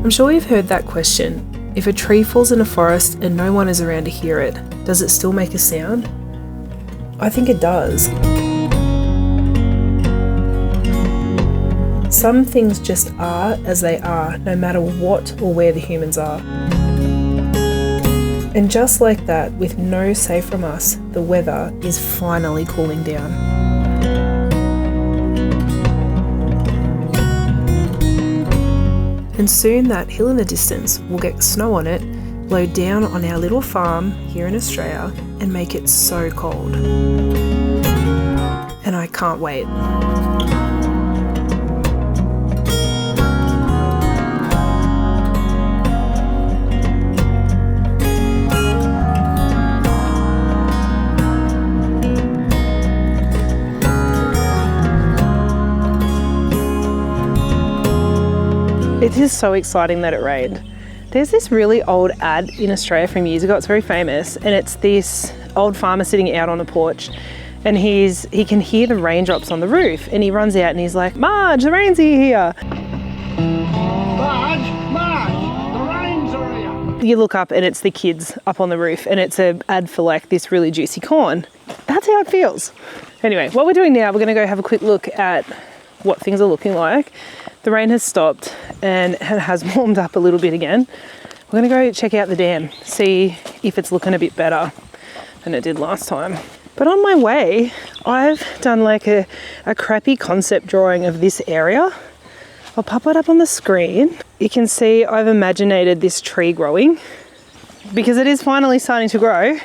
I'm sure you've heard that question. If a tree falls in a forest and no one is around to hear it, does it still make a sound? I think it does. Some things just are as they are, no matter what or where the humans are. And just like that, with no say from us, the weather is finally cooling down. And soon that hill in the distance will get snow on it, blow down on our little farm here in Australia and make it so cold. And I can't wait. It is so exciting that it rained. There's this really old ad in Australia from years ago, it's very famous, and it's this old farmer sitting out on the porch and he can hear the raindrops on the roof, and he runs out and he's like, "Marge, the rain's here." Marge, the rain's here. You look up and it's the kids up on the roof, and it's an ad for like this really juicy corn. That's how it feels. Anyway, what we're doing now, we're gonna go have a quick look at what things are looking like. The rain has stopped and it has warmed up a little bit again. We're gonna go check out the dam, see if it's looking a bit better than it did last time. But on my way, I've done like a crappy concept drawing of this area. I'll pop it up on the screen. You can see I've imaginated this tree growing because it is finally starting to grow.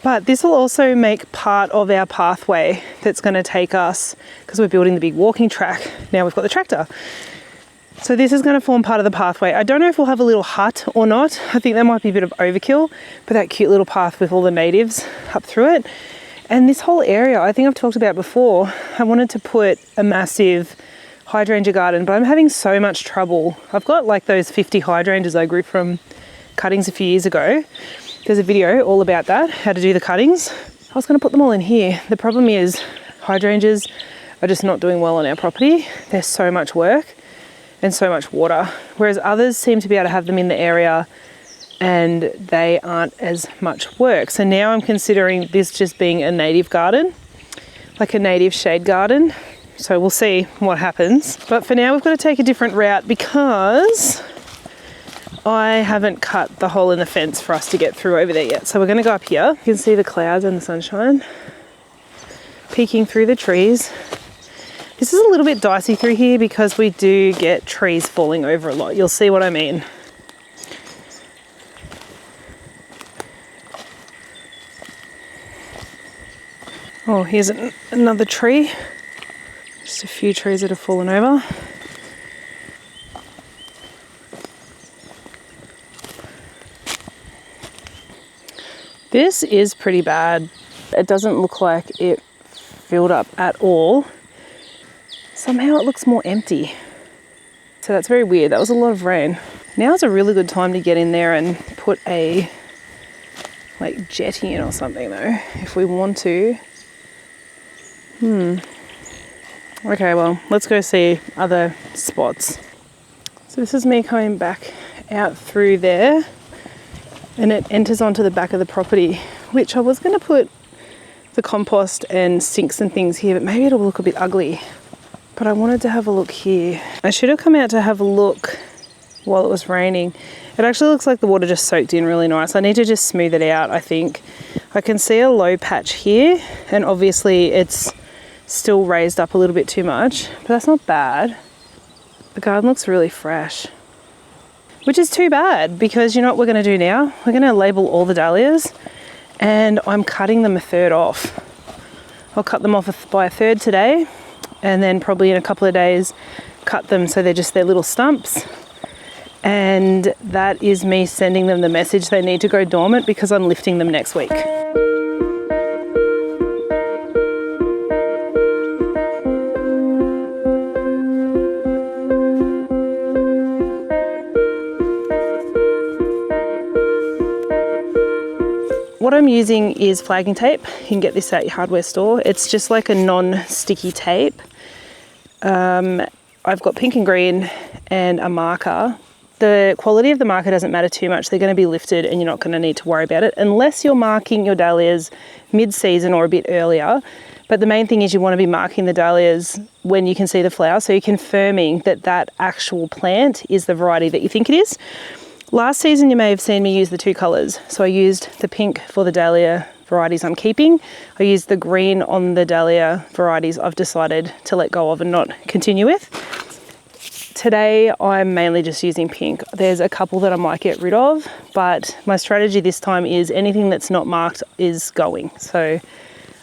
But this will also make part of our pathway that's going to take us, because we're building the big walking track. Now we've got the tractor. So this is going to form part of the pathway. I don't know if we'll have a little hut or not. I think that might be a bit of overkill, but that cute little path with all the natives up through it. And this whole area, I think I've talked about before, I wanted to put a massive hydrangea garden, but I'm having so much trouble. I've got like those 50 hydrangeas I grew from cuttings a few years ago. There's a video all about that, how to do the cuttings. I was going to put them all in here. The problem is hydrangeas are just not doing well on our property. There's so much work and so much water, whereas others seem to be able to have them in the area and they aren't as much work. So now I'm considering this just being a native garden, like a native shade garden. So we'll see what happens. But for now, we've got to take a different route because I haven't cut the hole in the fence for us to get through over there yet. So we're going to go up here. You can see the clouds and the sunshine peeking through the trees. This is a little bit dicey through here because we do get trees falling over a lot. You'll see what I mean. Oh, here's another tree. Just a few trees that have fallen over. This is pretty bad. It doesn't look like it filled up at all. Somehow it looks more empty. So that's very weird. That was a lot of rain. Now's a really good time to get in there and put a like jetty in or something though, if we want to. Okay, well, let's go see other spots. So this is me coming back out through there. And it enters onto the back of the property, which I was going to put the compost and sinks and things here, but maybe it'll look a bit ugly. But I wanted to have a look here. I should have come out to have a look while it was raining. It actually looks like the water just soaked in really nice. I need to just smooth it out, I think. I can see a low patch here, and obviously it's still raised up a little bit too much, but that's not bad. The garden looks really fresh. Which is too bad, because you know what we're going to do now? We're going to label all the dahlias, and I'm cutting them a third off. I'll cut them off by a third today, and then probably in a couple of days cut them so they're just their little stumps. And that is me sending them the message they need to go dormant because I'm lifting them next week. What I'm using is flagging tape. You can get this at your hardware store. It's just like a non-sticky tape. I've got pink and green and a marker, the quality of the marker doesn't matter too much. They're going to be lifted and you're not going to need to worry about it unless you're marking your dahlias mid-season or a bit earlier. But the main thing is you want to be marking the dahlias when you can see the flower, so you're confirming that that actual plant is the variety that you think it is. Last season you may have seen me use the two colours. So I used the pink for the dahlia varieties I'm keeping. I used the green on the dahlia varieties I've decided to let go of and not continue with. Today I'm mainly just using pink. There's a couple that I might get rid of, but my strategy this time is anything that's not marked is going. So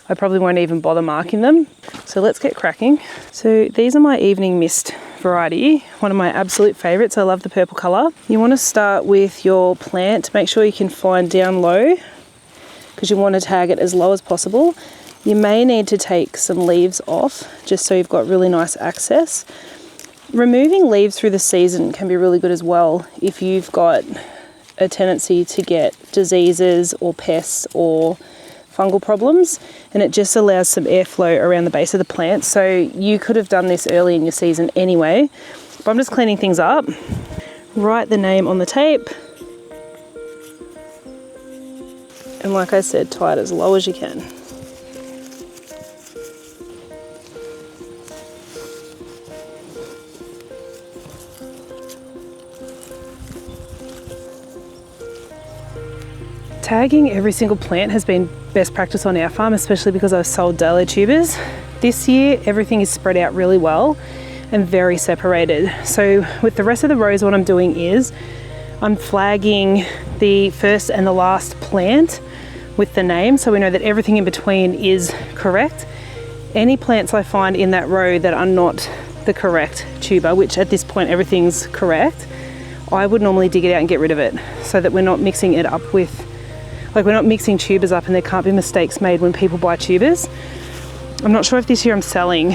I probably won't even bother marking them. So let's get cracking. So these are my evening mist variety, one of my absolute favorites. I love the purple color. You want to start with your plant. Make sure you can find down low because you want to tag it as low as possible. You may need to take some leaves off just so you've got really nice access. Removing leaves through the season can be really good as well if you've got a tendency to get diseases or pests or fungal problems, and it just allows some airflow around the base of the plant. So you could have done this early in your season anyway, but I'm just cleaning things up. Write the name on the tape, and like I said, tie it as low as you can. Tagging every single plant has been best practice on our farm, especially because I've sold dahlia tubers. This year, everything is spread out really well and very separated. So with the rest of the rows, what I'm doing is I'm flagging the first and the last plant with the name, so we know that everything in between is correct. Any plants I find in that row that are not the correct tuber, which at this point everything's correct, I would normally dig it out and get rid of it so that we're not mixing it up with, like we're not mixing tubers up and there can't be mistakes made when people buy tubers. I'm not sure if this year I'm selling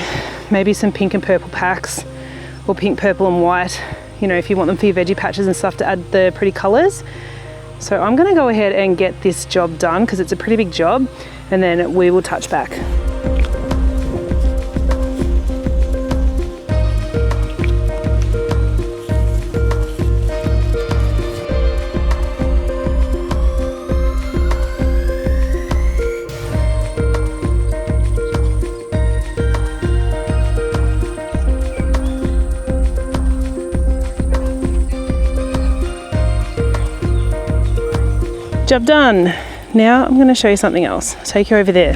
maybe some pink and purple packs or pink, purple and white, you know, if you want them for your veggie patches and stuff to add the pretty colours. So I'm going to go ahead and get this job done because it's a pretty big job, and then we will touch back. Job done. Now I'm going to show you something else. I'll take you over there.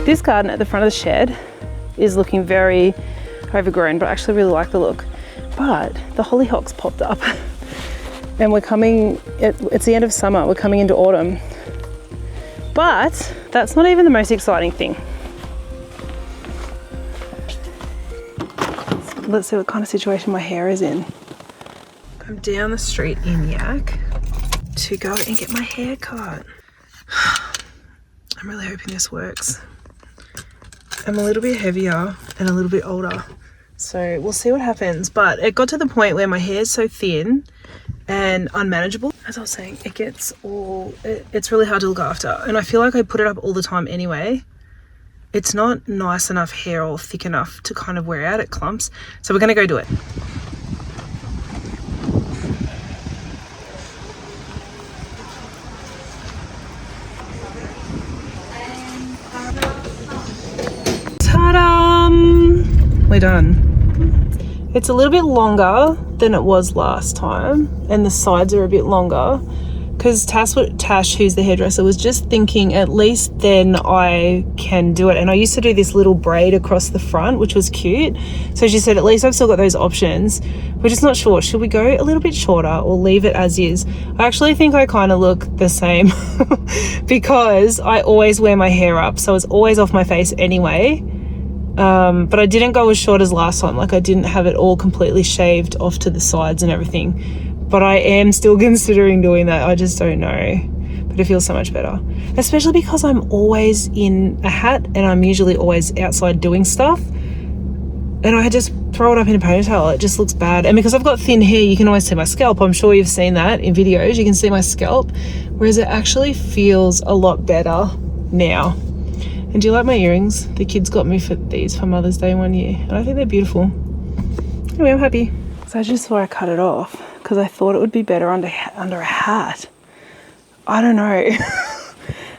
This garden at the front of the shed is looking very overgrown, but I actually really like the look. But the hollyhocks popped up and we're coming, it's the end of summer, we're coming into autumn. But that's not even the most exciting thing. Let's see what kind of situation my hair is in. I'm down the street in Yak to go and get my hair cut. I'm really hoping this works. I'm a little bit heavier and a little bit older, so we'll see what happens. But it got to the point where my hair is so thin and unmanageable. As I was saying, it's really hard to look after, and I feel like I put it up all the time anyway. It's not nice enough hair or thick enough to kind of wear out, it clumps. So we're gonna go do it. Ta-da! We're done. It's a little bit longer than it was last time, and the sides are a bit longer because Tash, who's the hairdresser, was just thinking at least then I can do it. And I used to do this little braid across the front, which was cute. So she said, at least I've still got those options. We're just not sure. Should we go a little bit shorter or leave it as is? I actually think I kind of look the same because I always wear my hair up, so it's always off my face anyway. But I didn't go as short as last time. Like I didn't have it all completely shaved off to the sides and everything. But I am still considering doing that. I just don't know. But it feels so much better. Especially because I'm always in a hat and I'm usually always outside doing stuff. and I just throw it up in a ponytail. It just looks bad. And because I've got thin hair, you can always see my scalp. I'm sure you've seen that in videos. You can see my scalp, whereas it actually feels a lot better now. And do you like my earrings? The kids got me for these for Mother's Day one year, and I think they're beautiful. Anyway, I'm happy. So I just thought I cut it off because I thought it would be better under a hat. I don't know. It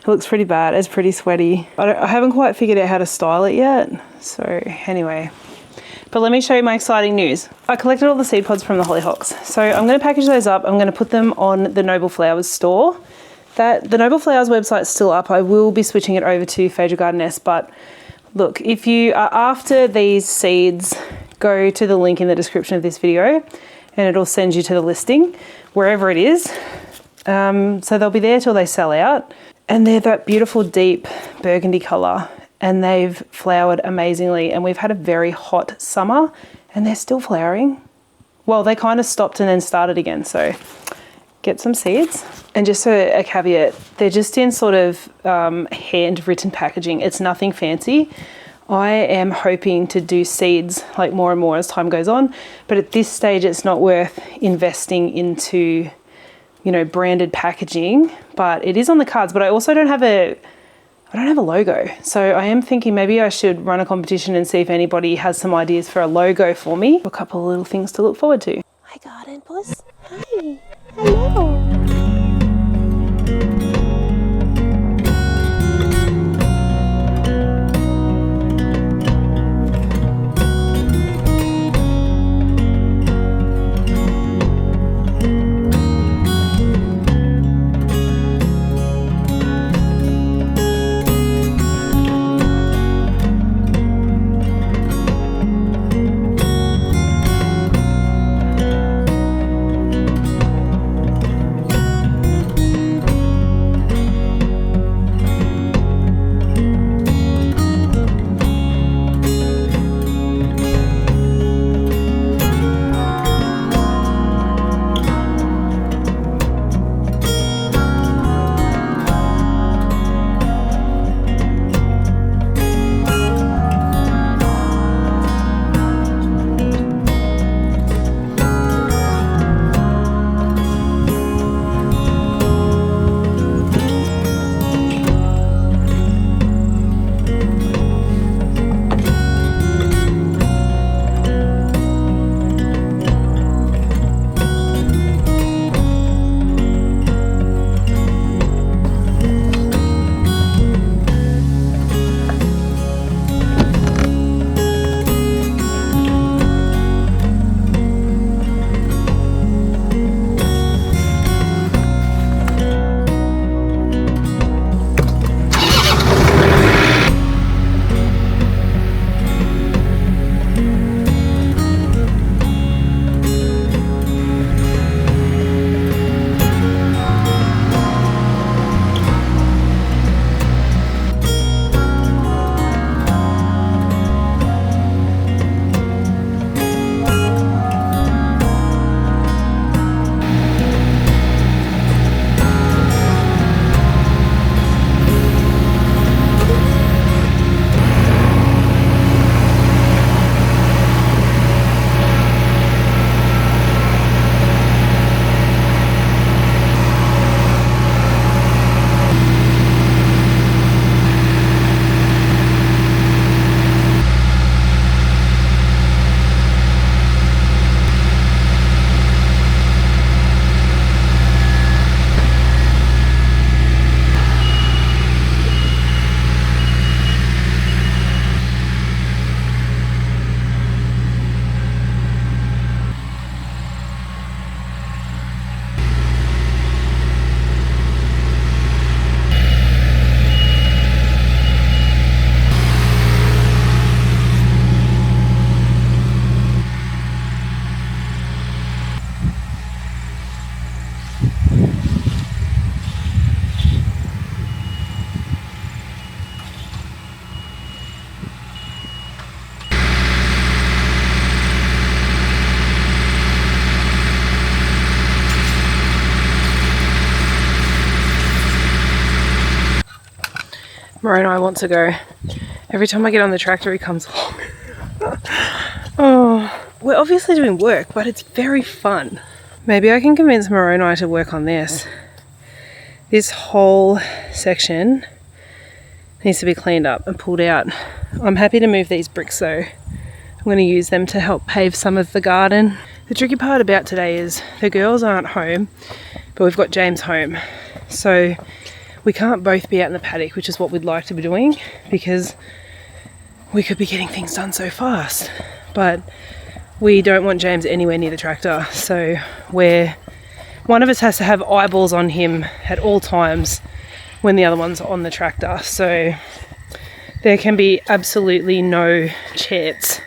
looks pretty bad. It's pretty sweaty. I haven't quite figured out how to style it yet. So anyway, but let me show you my exciting news. I collected all the seed pods from the hollyhocks. So I'm going to package those up. I'm going to put them on the Noble Flowers store. The Noble Flowers website's still up. I will be switching it over to Phaedra Garden S. But look, if you are after these seeds, go to the link in the description of this video and it'll send you to the listing wherever it is. So they'll be there till they sell out. And they're that beautiful deep burgundy colour, and they've flowered amazingly. And we've had a very hot summer and they're still flowering. Well, they kind of stopped and then started again. So get some seeds. And just a caveat, they're just in sort of handwritten packaging. It's nothing fancy. I am hoping to do seeds like more and more as time goes on. But at this stage, it's not worth investing into, you know, branded packaging, but it is on the cards. But I also don't have a logo. So I am thinking maybe I should run a competition and see if anybody has some ideas for a logo for me. A couple of little things to look forward to. Hi, garden puss. Hi. Hello. Moroni wants to go. Every time I get on the tractor, he comes along. we're obviously doing work, but it's very fun. Maybe I can convince Moroni to work on this. This whole section needs to be cleaned up and pulled out. I'm happy to move these bricks though. I'm going to use them to help pave some of the garden. The tricky part about today is the girls aren't home, but we've got James home. So we can't both be out in the paddock, which is what we'd like to be doing, because we could be getting things done so fast. But we don't want James anywhere near the tractor, so one of us has to have eyeballs on him at all times when the other one's on the tractor. So there can be absolutely no chance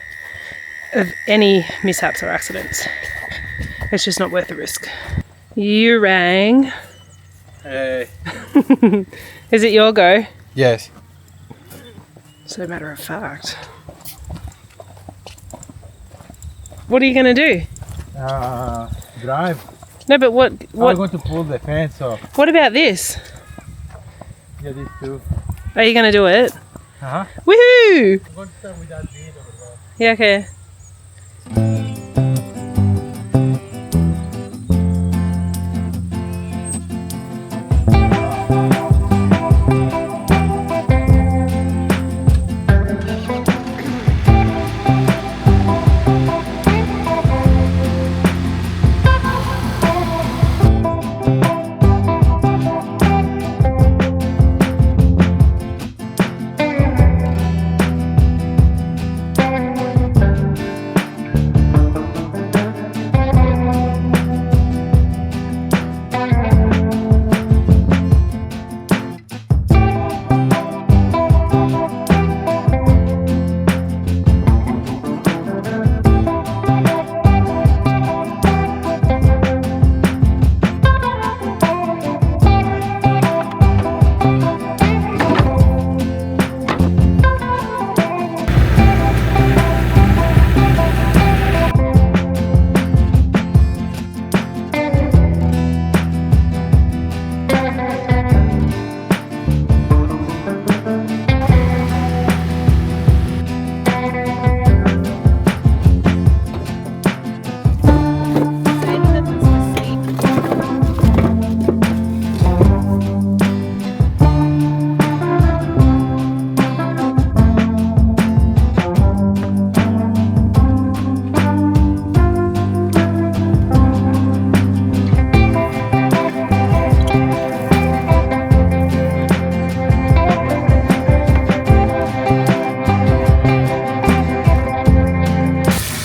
of any mishaps or accidents. It's just not worth the risk. You rang. Hey. Is it your go? Yes. So matter of fact. What are you going to do? Drive. No, but what? I'm going to pull the fence off. What about this? Yeah, these two. Are you going to do it? Uh-huh. Woohoo! I'm going to start with that bead over there. Yeah, okay.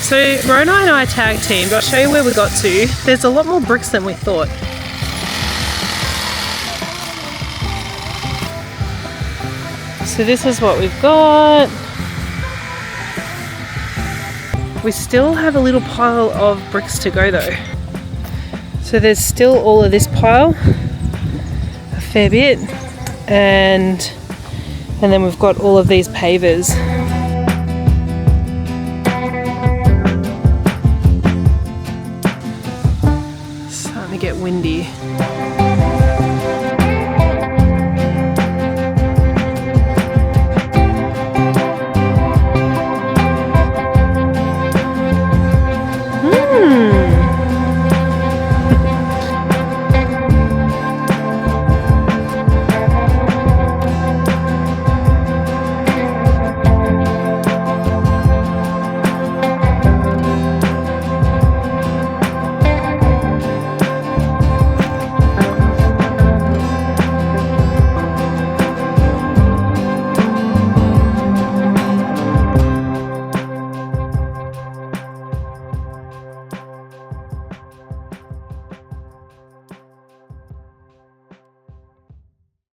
So Moroni and I tag teamed. I'll show you where we got to. There's a lot more bricks than we thought. So this is what we've got. We still have a little pile of bricks to go though. So there's still all of this pile, a fair bit, and then we've got all of these pavers. Starting to get windy.